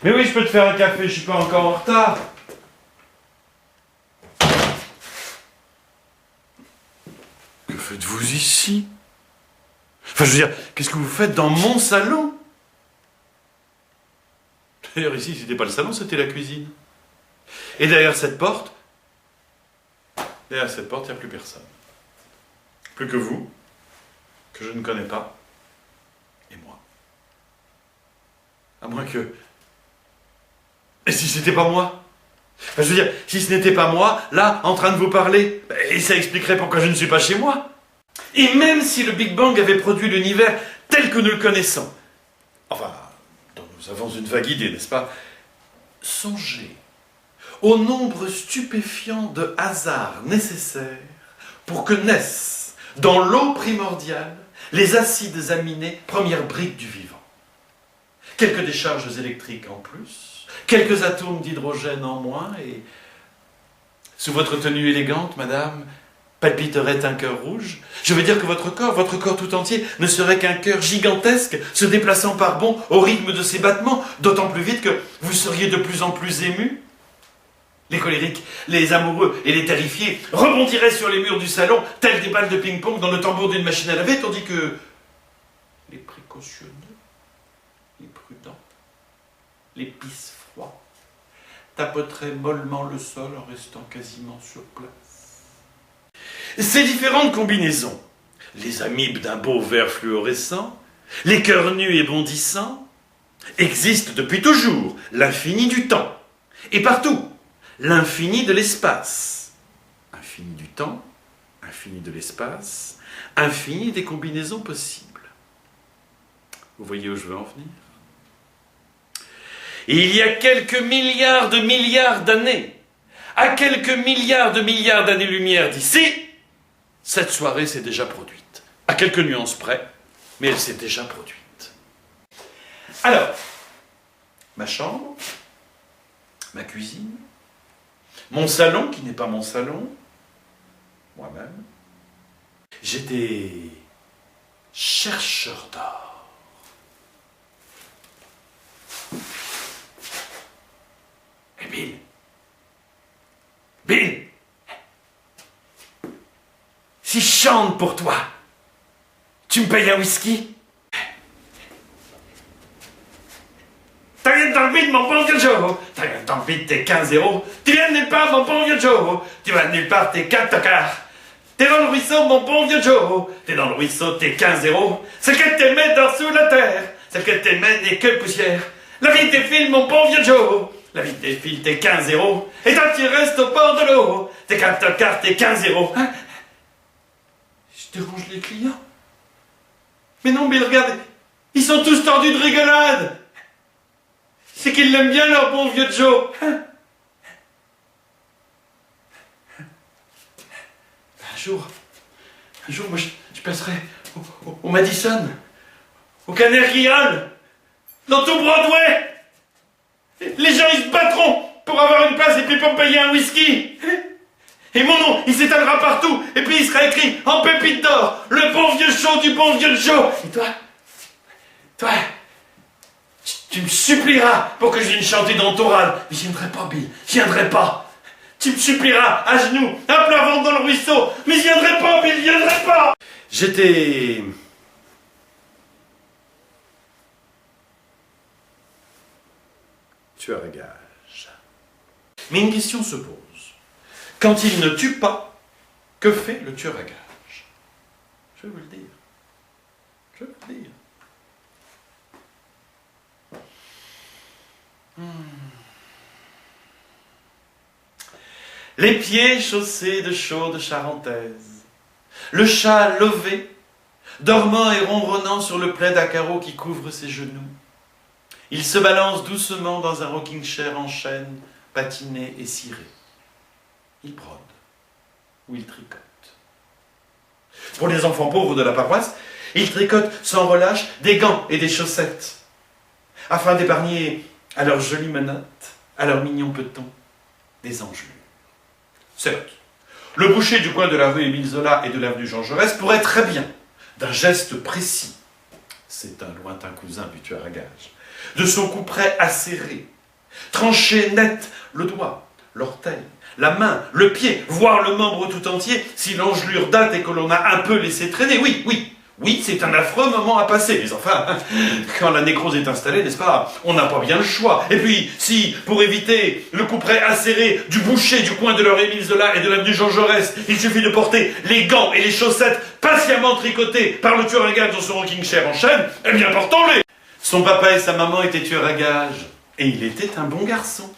Mais oui, je peux te faire un café, je suis pas encore en retard. Que faites-vous ici? Enfin, je veux dire, qu'est-ce que vous faites dans mon salon? D'ailleurs, ici, c'était pas le salon, c'était la cuisine. Et derrière cette porte, il n'y a plus personne. Plus que vous, que je ne connais pas, et moi. À moins que... Et si c'était pas moi? Enfin, je veux dire, si ce n'était pas moi, là, en train de vous parler, et ça expliquerait pourquoi je ne suis pas chez moi. Et même si le Big Bang avait produit l'univers tel que nous le connaissons, enfin, dont nous avons une vague idée, n'est-ce pas? Songez au nombre stupéfiant de hasards nécessaires pour que naissent, dans l'eau primordiale, les acides aminés, première brique du vivant. Quelques décharges électriques en plus, quelques atomes d'hydrogène en moins, et sous votre tenue élégante, madame, palpiterait un cœur rouge. Je veux dire que votre corps tout entier, ne serait qu'un cœur gigantesque, se déplaçant par bonds au rythme de ses battements, d'autant plus vite que vous seriez de plus en plus ému. Les colériques, les amoureux et les terrifiés rebondiraient sur les murs du salon, tels des balles de ping-pong dans le tambour d'une machine à laver, tandis que les précautionneux, les prudents, les pisse-froids tapoteraient mollement le sol en restant quasiment sur place. Ces différentes combinaisons, les amibes d'un beau vert fluorescent, les cœurs nus et bondissants, existent depuis toujours, l'infini du temps, et partout, l'infini de l'espace. Infini du temps, infini de l'espace, infini des combinaisons possibles. Vous voyez où je veux en venir? Il y a quelques milliards d'années, à quelques milliards d'années-lumière d'ici, cette soirée s'est déjà produite. À quelques nuances près, mais elle s'est déjà produite. Alors, ma chambre, ma cuisine, mon salon, qui n'est pas mon salon, moi-même, j'étais chercheur d'or. Et Bill, si je chante pour toi, tu me payes un whisky? T'as rien dans le vide, mon bon vieux Joe. T'as rien dans le vide, t'es 15-0. Tu viens de nulle part, mon bon vieux Joe. Tu vas de nulle part, t'es 4 tocards. T'es dans le ruisseau, mon bon vieux Joe. T'es dans le ruisseau, t'es 15-0. Celle que t'aimais dort sous la terre. Celle que t'aimais n'est que poussière. La vie défile, mon bon vieux Joe. La vie défile, t'es 15-0. Et toi, tu restes au bord de l'eau. T'es 4 tocards, t'es 15-0. Hein? Je dérange les clients? Mais non, mais regarde, ils sont tous tordus de rigolade. C'est qu'ils l'aiment bien, leur bon vieux Joe. Un jour, moi, je passerai au Madison, au Carnegie Hall, dans tout Broadway. Les gens, ils se battront pour avoir une place et puis pour me payer un whisky. Et mon nom, il s'étalera partout, et puis il sera écrit en pépite d'or, le bon vieux show du bon vieux Joe. Et toi, tu me supplieras pour que je vienne chanter dans ton râle. Mais je viendrai pas, Bill, je viendrai pas. Tu me supplieras à genoux, à plat ventre dans le ruisseau. Mais je viendrai pas, Bill, je viendrai pas. J'étais... tueur à gages. Mais une question se pose. Quand il ne tue pas, que fait le tueur à gages? Je vais vous le dire. Les pieds chaussés de chaude charentaise, le chat lové, dormant et ronronnant sur le plaid à carreaux qui couvre ses genoux. Il se balance doucement dans un rocking chair en chêne, patiné et ciré. Il brode ou il tricote. Pour les enfants pauvres de la paroisse, il tricote sans relâche des gants et des chaussettes, afin d'épargner à leurs jolies menottes, à leurs mignons petons, des engelures. Certes, le boucher du coin de la rue Émile Zola et de l'avenue Jean Jaurès pourrait très bien, d'un geste précis, c'est un lointain cousin du tueur à gages, de son couperet acéré, trancher net le doigt, l'orteil, la main, le pied, voire le membre tout entier, si l'engelure date et que l'on a un peu laissé traîner. Oui, c'est un affreux moment à passer, mais enfin, quand la nécrose est installée, n'est-ce pas, on n'a pas bien le choix. Et puis, si, pour éviter le couperet acéré du boucher du coin de leur Émile Zola et de l'avenue Jean Jaurès, il suffit de porter les gants et les chaussettes patiemment tricotés par le tueur à gages dans son rocking chair en chaîne, eh bien, portons-les. Son papa et sa maman étaient tueurs à gages, et il était un bon garçon.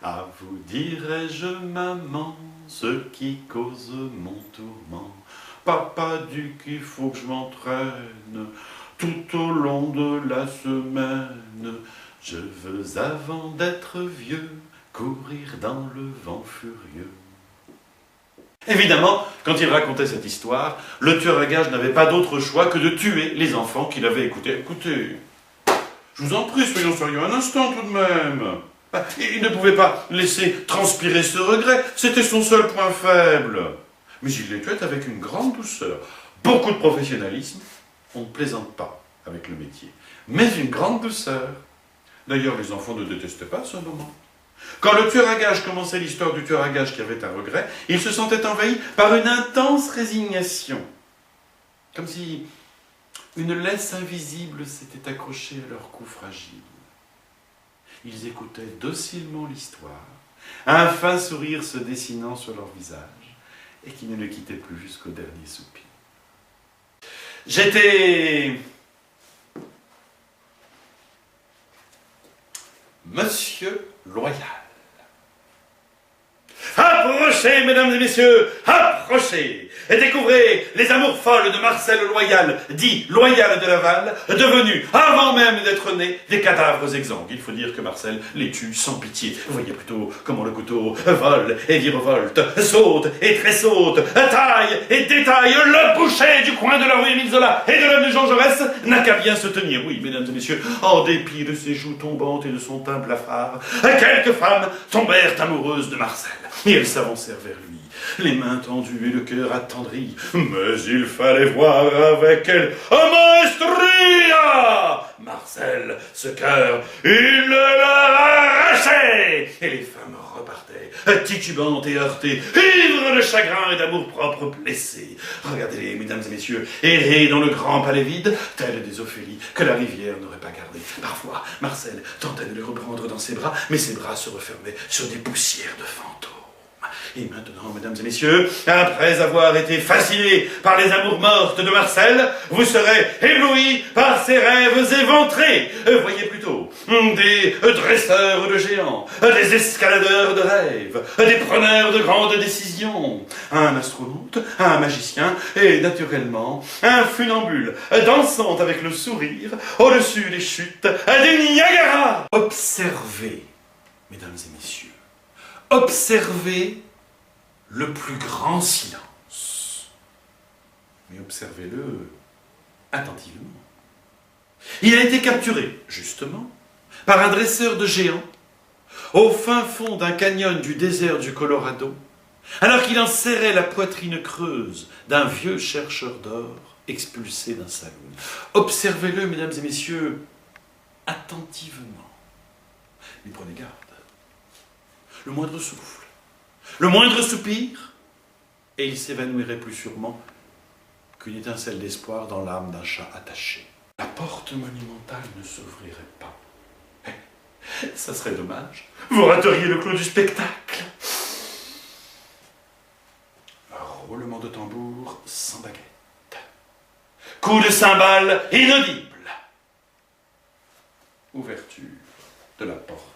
À vous dirai-je, maman, ce qui cause mon tourment. Papa dit qu'il faut que je m'entraîne tout au long de la semaine. Je veux, avant d'être vieux, courir dans le vent furieux. Évidemment, quand il racontait cette histoire, le tueur à gages n'avait pas d'autre choix que de tuer les enfants qu'il avait écoutés. Écoutez, je vous en prie, soyons sérieux un instant tout de même. Il ne pouvait pas laisser transpirer ce regret, c'était son seul point faible. Mais il les tuait avec une grande douceur. Beaucoup de professionnalisme, on ne plaisante pas avec le métier, mais une grande douceur. D'ailleurs, les enfants ne détestaient pas ce moment. Quand le tueur à gages commençait l'histoire du tueur à gages qui avait un regret, il se sentait envahi par une intense résignation. Comme si une laisse invisible s'était accrochée à leur cou fragile. Ils écoutaient docilement l'histoire, un fin sourire se dessinant sur leur visage, et qui ne le quittait plus jusqu'au dernier soupir. J'étais Monsieur Loyal. Approchez, mesdames et messieurs, approchez et découvrez les amours folles de Marcel Loyal, dit Loyal de Laval, devenu, avant même d'être né, des cadavres exsangues. Il faut dire que Marcel les tue sans pitié. Vous voyez plutôt comment le couteau vole et virevolte, saute et tressaute, taille et détaille. Le boucher du coin de la rue Émile Zola et de l'avenue Jean Jaurès n'a qu'à bien se tenir. Oui, mesdames et messieurs, en dépit de ses joues tombantes et de son teint blafard, quelques femmes tombèrent amoureuses de Marcel. Et elles s'avancèrent vers lui, les mains tendues et le cœur attendri. Mais il fallait voir avec elle un maestria. Marcel, ce cœur, il le leur arrachait. Et les femmes repartaient, titubantes et heurtées, ivres de chagrin et d'amour-propre blessées. Regardez-les, mesdames et messieurs, errer dans le grand palais vide, telles des Ophélie que la rivière n'aurait pas gardé. Parfois, Marcel tentait de les reprendre dans ses bras, mais ses bras se refermaient sur des poussières de fantômes. Et maintenant, mesdames et messieurs, après avoir été fasciné par les amours mortes de Marcel, vous serez éblouis par ses rêves éventrés. Voyez plutôt des dresseurs de géants, des escaladeurs de rêves, des preneurs de grandes décisions, un astronaute, un magicien et, naturellement, un funambule dansant avec le sourire au-dessus des chutes du Niagara. Observez, mesdames et messieurs, observez le plus grand silence. Mais observez-le attentivement. Il a été capturé, justement, par un dresseur de géants, au fin fond d'un canyon du désert du Colorado, alors qu'il en serrait la poitrine creuse d'un vieux chercheur d'or expulsé d'un saloon. Observez-le, mesdames et messieurs, attentivement. Mais prenez garde. Le moindre souffle, le moindre soupir, et il s'évanouirait plus sûrement qu'une étincelle d'espoir dans l'âme d'un chat attaché. La porte monumentale ne s'ouvrirait pas. Ça serait dommage. Vous rateriez le clou du spectacle. Roulement de tambour sans baguette. Coup de cymbale inaudible. Ouverture de la porte.